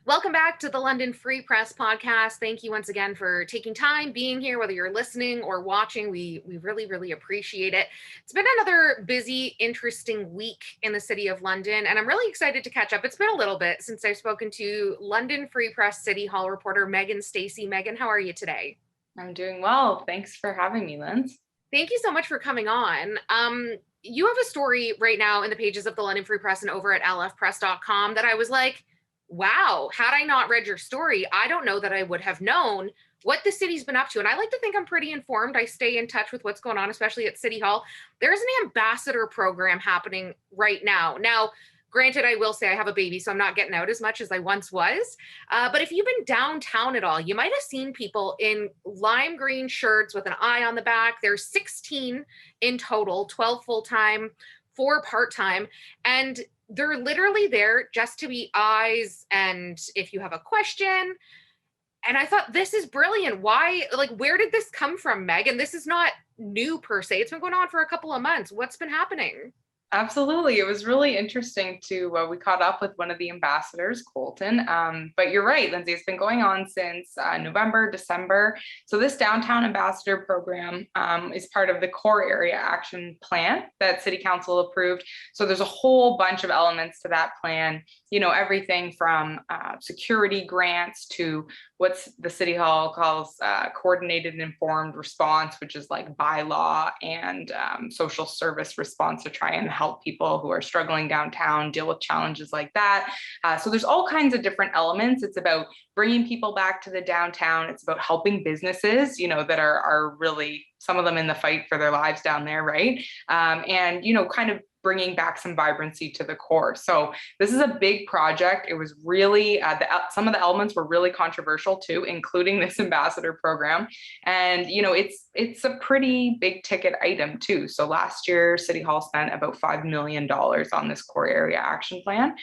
Welcome back to the London Free Press Podcast. Thank you once again for taking time, being here, whether you're listening or watching. We really appreciate it. It's been another busy, interesting week in the city of London, and I'm really excited to catch up. It's been a little bit since I've spoken to London Free Press City Hall reporter Megan Stacey. Megan, how are you today? I'm doing well. Thanks for having me, Lynz. Thank you so much for coming on. You have a story right now in the pages of the London Free Press and over at lfpress.com that I was like, wow, had I not read your story, I don't know that I would have known what the city's been up to. And I like to think I'm pretty informed. I stay in touch with what's going on, especially at City Hall. There's an ambassador program happening right now. Now, granted, I will say I have a baby, so I'm not getting out as much as I once was. But if you've been downtown at all, you might have seen people in lime green shirts with an eye on the back. There's 16 in total, 12 full-time, 4 part-time. And they're literally there just to be eyes and if you have a question. And I thought, this is brilliant. Why, where did this come from, Meg? And this is not new per se. It's been going on for a couple of months. What's been happening? Absolutely. It was really interesting we caught up with one of the ambassadors, Colton. But you're right, Lynzee, it's been going on since November, December. So this downtown ambassador program is part of the core area action plan that City Council approved. So there's a whole bunch of elements to that plan, everything from security grants to what's the City Hall calls coordinated and informed response, which is like bylaw and social service response to try and help people who are struggling downtown deal with challenges like that. So there's all kinds of different elements. It's about bringing people back to the downtown. It's about helping businesses, that are really, some of them in the fight for their lives down there, right? And, kind of bringing back some vibrancy to the core. So this is a big project. It was really, some of the elements were really controversial too, including this ambassador program. And, it's a pretty big ticket item too. So last year, City Hall spent about $5 million on this core area action plan.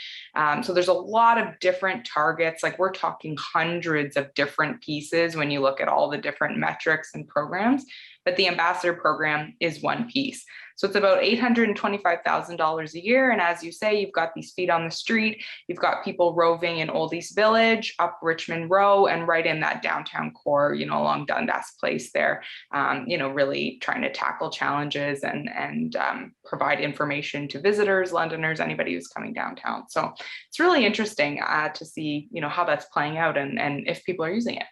So there's a lot of different targets, like we're talking hundreds of different pieces when you look at all the different metrics and programs, but the ambassador program is one piece. So it's about $825,000 a year. And as you say, you've got these feet on the street. You've got people roving in Old East Village, up Richmond Row, and right in that downtown core, along Dundas Place there, really trying to tackle challenges and provide information to visitors, Londoners, anybody who's coming downtown. So it's really interesting to see, how that's playing out and if people are using it.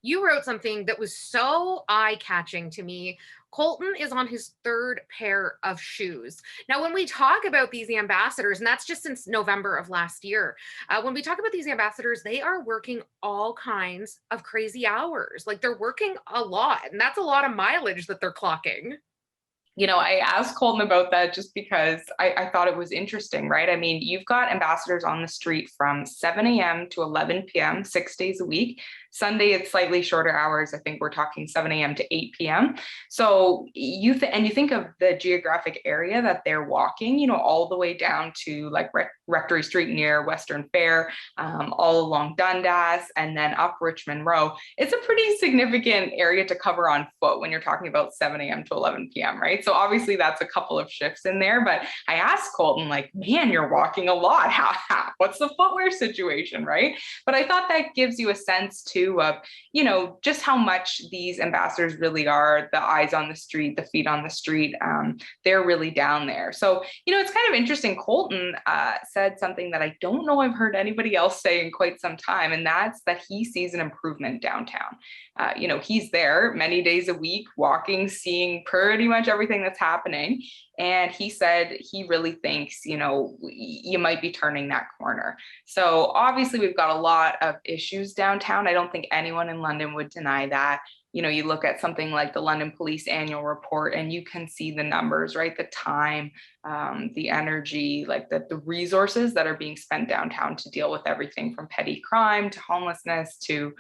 You wrote something that was so eye-catching to me. Colton is on his 3rd pair of shoes. Now, when we talk about these ambassadors, and that's just since November of last year, when we talk about these ambassadors, they are working all kinds of crazy hours. Like they're working a lot, and that's a lot of mileage that they're clocking. I asked Colton about that just because I thought it was interesting, right? I mean, you've got ambassadors on the street from 7 a.m. to 11 p.m., 6 days a week. Sunday, it's slightly shorter hours. I think we're talking 7 a.m. to 8 p.m. So you think of the geographic area that they're walking, all the way down to like Rectory Street near Western Fair, all along Dundas, and then up Richmond Row. It's a pretty significant area to cover on foot when you're talking about 7 a.m. to 11 p.m., right? So obviously that's a couple of shifts in there, but I asked Colton, like, man, you're walking a lot. What's the footwear situation, right? But I thought that gives you a sense too of, just how much these ambassadors really are the eyes on the street, the feet on the street. They're really down there. So, it's kind of interesting. Colton said something that I don't know I've heard anybody else say in quite some time, and that's that he sees an improvement downtown. He's there many days a week, walking, seeing pretty much everything that's happening. And he said he really thinks, you might be turning that corner. So obviously we've got a lot of issues downtown. I don't think anyone in London would deny that. You look at something like the London Police annual report and you can see the numbers, right? The time, the energy, like the resources that are being spent downtown to deal with everything from petty crime to homelessness to,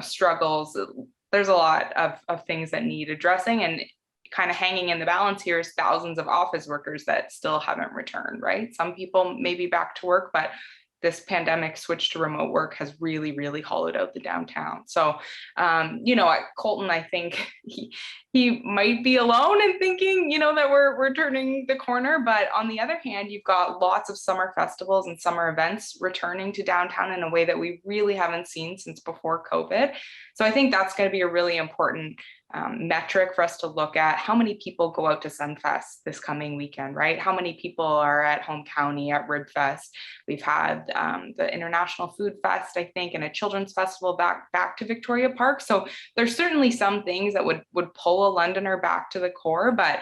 struggles. There's a lot of things that need addressing, and kind of hanging in the balance here is thousands of office workers that still haven't returned, right? Some people may be back to work, but this pandemic switch to remote work has really, really hollowed out the downtown. So, at Colton, I think he might be alone in thinking, that we're turning the corner. But on the other hand, you've got lots of summer festivals and summer events returning to downtown in a way that we really haven't seen since before COVID. So I think that's going to be a really important metric for us to look at. How many people go out to Sunfest this coming weekend, right? How many people are at Home County, at Ribfest? We've had the International Food Fest, I think, and a children's festival back to Victoria Park. So there's certainly some things that would pull a Londoner back to the core, but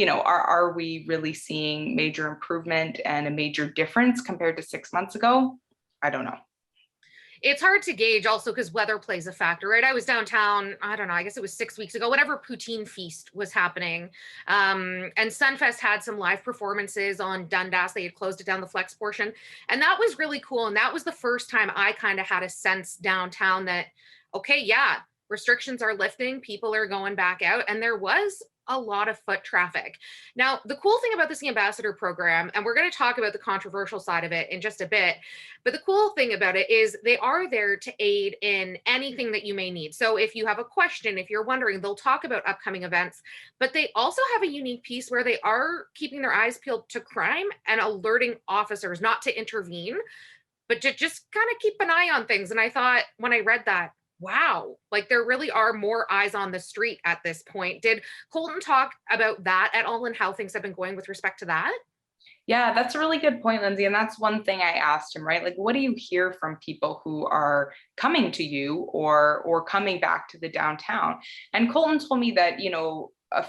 are we really seeing major improvement and a major difference compared to 6 months ago? I don't know. It's hard to gauge also because weather plays a factor, right? I was downtown, I don't know, I guess it was 6 weeks ago, whatever poutine feast was happening. And Sunfest had some live performances on Dundas. They had closed it down, the flex portion. And that was really cool. And that was the first time I kind of had a sense downtown that, okay, yeah, restrictions are lifting, people are going back out. And there was a lot of foot traffic. Now, the cool thing about this ambassador program, and we're going to talk about the controversial side of it in just a bit, but the cool thing about it is they are there to aid in anything that you may need. So if you have a question, if you're wondering, they'll talk about upcoming events, but they also have a unique piece where they are keeping their eyes peeled to crime and alerting officers not to intervene, but to just kind of keep an eye on things. And I thought when I read that, wow, like there really are more eyes on the street at this point. Did Colton talk about that at all and how things have been going with respect to that? Yeah, that's a really good point, Lynzee. And that's one thing I asked him, right? Like, what do you hear from people who are coming to you or coming back to the downtown? And Colton told me that,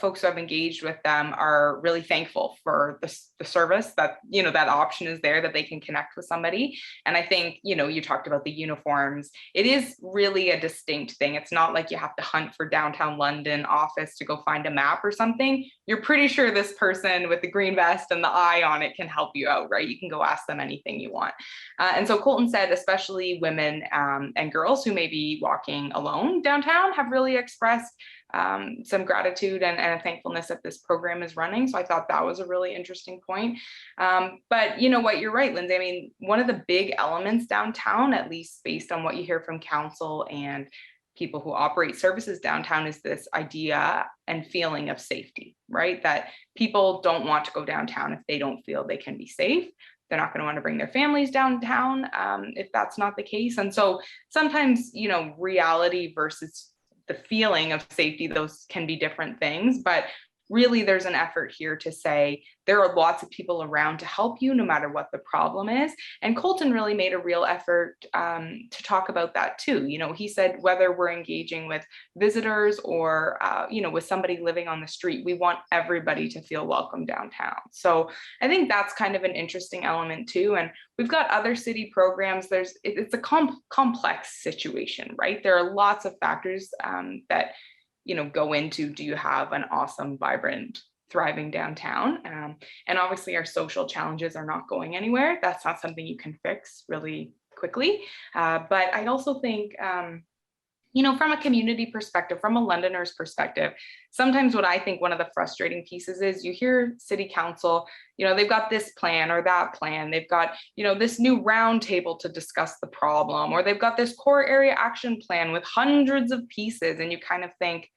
folks who have engaged with them are really thankful for the service that, that option is there, that they can connect with somebody. And I think, you talked about the uniforms. It is really a distinct thing. It's not like you have to hunt for downtown London office to go find a map or something. You're pretty sure this person with the green vest and the eye on it can help you out, right? You can go ask them anything you want. And so Colton said, especially women and girls who may be walking alone downtown have really expressed some gratitude and a thankfulness that this program is running. So I thought that was a really interesting point. But you know what, you're right, Lynzee. I mean, one of the big elements downtown, at least based on what you hear from council and people who operate services downtown, is this idea and feeling of safety, right? That people don't want to go downtown if they don't feel they can be safe. They're not going to want to bring their families downtown if that's not the case. And so sometimes, reality versus the feeling of safety, those can be different things, but really there's an effort here to say there are lots of people around to help you no matter what the problem is. And Colton really made a real effort to talk about that too. He said whether we're engaging with visitors or with somebody living on the street, we want everybody to feel welcome downtown. So I think that's kind of an interesting element too. And we've got other city programs. It's a complex situation, right? There are lots of factors that go into, do you have an awesome, vibrant, thriving downtown? And obviously our social challenges are not going anywhere. That's not something you can fix really quickly. But I also think, from a community perspective, from a Londoner's perspective, sometimes what I think one of the frustrating pieces is you hear city council, they've got this plan or that plan. They've got, this new round table to discuss the problem, or they've got this core area action plan with hundreds of pieces. And you kind of think,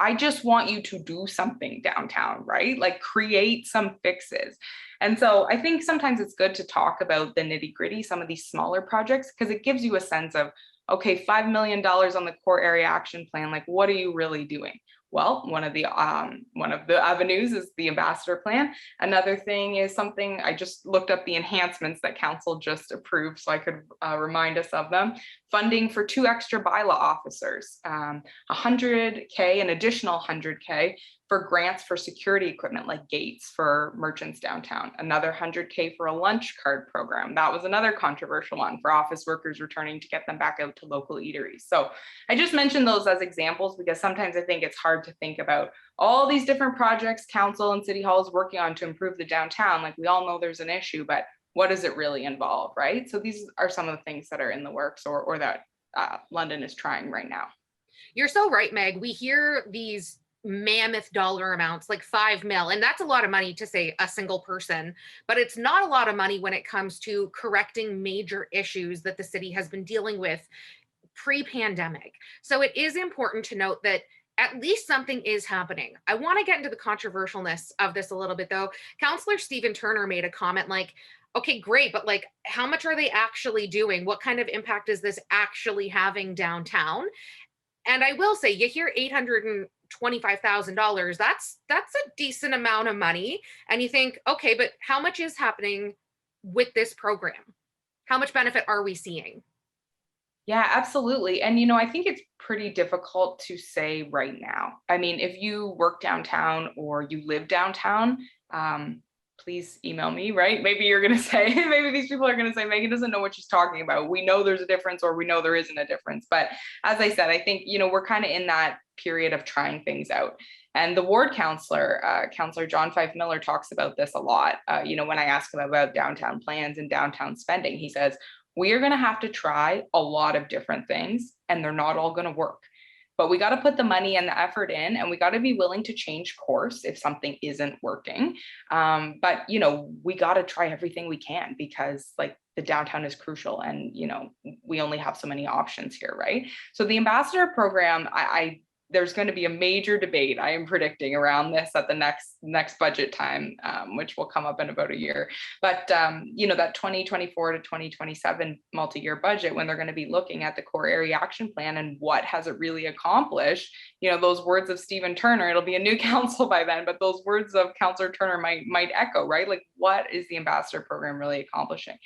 I just want you to do something downtown, right? Like create some fixes. And so I think sometimes it's good to talk about the nitty gritty, some of these smaller projects, because it gives you a sense of, okay, $5 million on the core area action plan, like what are you really doing? Well, one of the avenues is the ambassador plan. Another thing is something I just looked up the enhancements that council just approved so I could remind us of them. Funding for 2 extra bylaw officers, $100K, an additional $100K for grants for security equipment like gates for merchants downtown, another $100K for a lunch card program. That was another controversial one for office workers returning to get them back out to local eateries. So I just mentioned those as examples because sometimes I think it's hard to think about all these different projects council and city hall is working on to improve the downtown. Like we all know there's an issue, but what does it really involve, right? So these are some of the things that are in the works or that London is trying right now. You're so right, Meg. We hear these mammoth dollar amounts, like 5 mil. And that's a lot of money to say a single person, but it's not a lot of money when it comes to correcting major issues that the city has been dealing with pre-pandemic. So it is important to note that at least something is happening. I want to get into the controversialness of this a little bit though. Councillor Stephen Turner made a comment like, okay, great, but like, how much are they actually doing? What kind of impact is this actually having downtown? And I will say, you hear $825,000. That's a decent amount of money. And you think, okay, but how much is happening with this program? How much benefit are we seeing? Yeah, absolutely. And, I think it's pretty difficult to say right now. I mean, if you work downtown or you live downtown, please email me, right? Maybe you're going to say, maybe these people are going to say, Megan doesn't know what she's talking about. We know there's a difference or we know there isn't a difference. But as I said, I think, we're kind of in that period of trying things out. And the ward counselor, Counselor John Fife Miller, talks about this a lot. When I ask him about downtown plans and downtown spending, he says, we are going to have to try a lot of different things and they're not all going to work. But we got to put the money and the effort in, and we got to be willing to change course if something isn't working. But we got to try everything we can because like the downtown is crucial, and we only have so many options here, right? So the ambassador program, there's going to be a major debate, I am predicting, around this at the next budget time, which will come up in about a year. But that 2024 to 2027 multi-year budget, when they're going to be looking at the core area action plan and what has it really accomplished, those words of Stephen Turner, it'll be a new council by then, but those words of Councillor Turner might echo, right? Like, what is the ambassador program really accomplishing?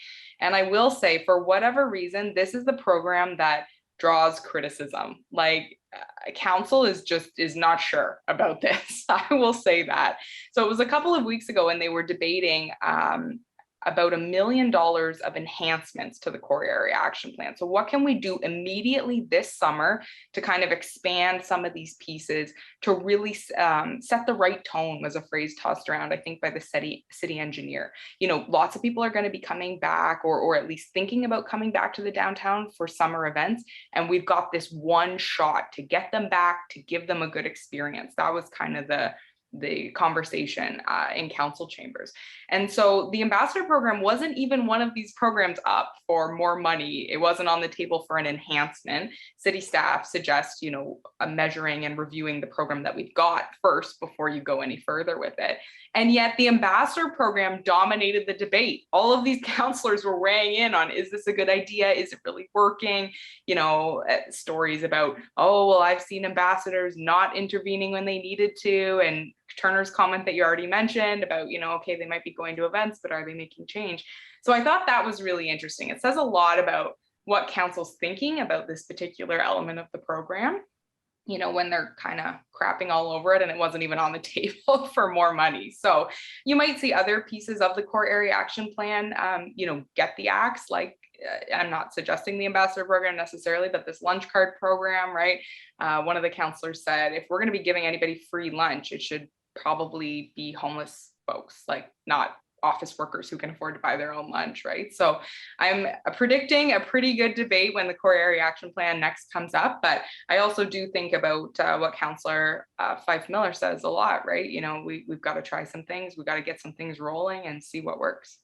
And I will say, for whatever reason, this is the program that draws criticism. Like, council is not sure about this. I will say that. So it was a couple of weeks ago when they were debating about $1 million of enhancements to the core area action plan. So what can we do immediately this summer to kind of expand some of these pieces to really set the right tone, was a phrase tossed around, I think, by the city engineer. Lots of people are going to be coming back or at least thinking about coming back to the downtown for summer events. And we've got this one shot to get them back, to give them a good experience. That was kind of the conversation in council chambers. And so the ambassador program wasn't even one of these programs up for more money. It wasn't on the table for an enhancement. City staff suggest, measuring and reviewing the program that we've got first before you go any further with it. And yet the ambassador program dominated the debate. All of these councillors were weighing in on, is this a good idea? Is it really working? Stories about, oh, well, I've seen ambassadors not intervening when they needed to. And Turner's comment that you already mentioned about, okay, they might be going to events, but are they making change? So I thought that was really interesting. It says a lot about what council's thinking about this particular element of the program, when they're kind of crapping all over it and it wasn't even on the table for more money. So you might see other pieces of the core area action plan, get the axe. Like, I'm not suggesting the ambassador program necessarily, but this lunch card program, right? One of the councillors said, if we're going to be giving anybody free lunch, it should probably be homeless folks, like not office workers who can afford to buy their own lunch, right? So I'm predicting a pretty good debate when the core area action plan next comes up. But I also do think about what Councillor Fife Miller says a lot, right? We've got to try some things. We've got to get some things rolling and see what works.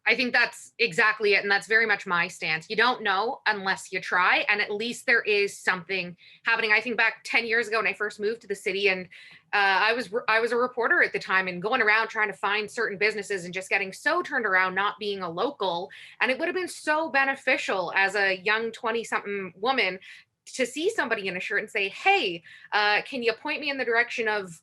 I think that's exactly it. And that's very much my stance. You don't know unless you try. And at least there is something happening. I think back 10 years ago when I first moved to the city, and I was a reporter at the time and going around trying to find certain businesses and just getting so turned around not being a local. And it would have been so beneficial as a young 20-something woman to see somebody in a shirt and say, hey, can you point me in the direction of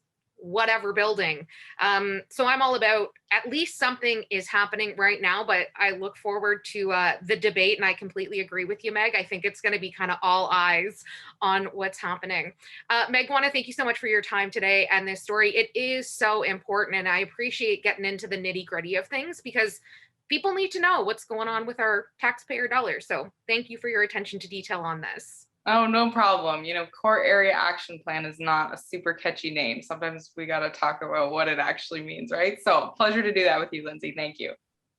whatever building. So I'm all about, at least something is happening right now, but I look forward to the debate, and I completely agree with you, Meg. I think it's going to be kind of all eyes on what's happening. Meg, I want to thank you so much for your time today and this story. It is so important, and I appreciate getting into the nitty gritty of things because people need to know what's going on with our taxpayer dollars. So thank you for your attention to detail on this. Oh, no problem. Core area action plan is not a super catchy name. Sometimes we got to talk about what it actually means, right? So pleasure to do that with you, Lynzee. Thank you.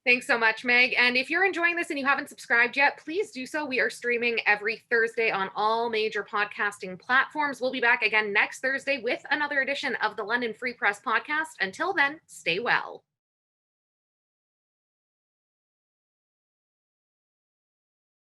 Thanks so much, Meg. And if you're enjoying this and you haven't subscribed yet, please do so. We are streaming every Thursday on all major podcasting platforms. We'll be back again next Thursday with another edition of the London Free Press podcast. Until then, stay well.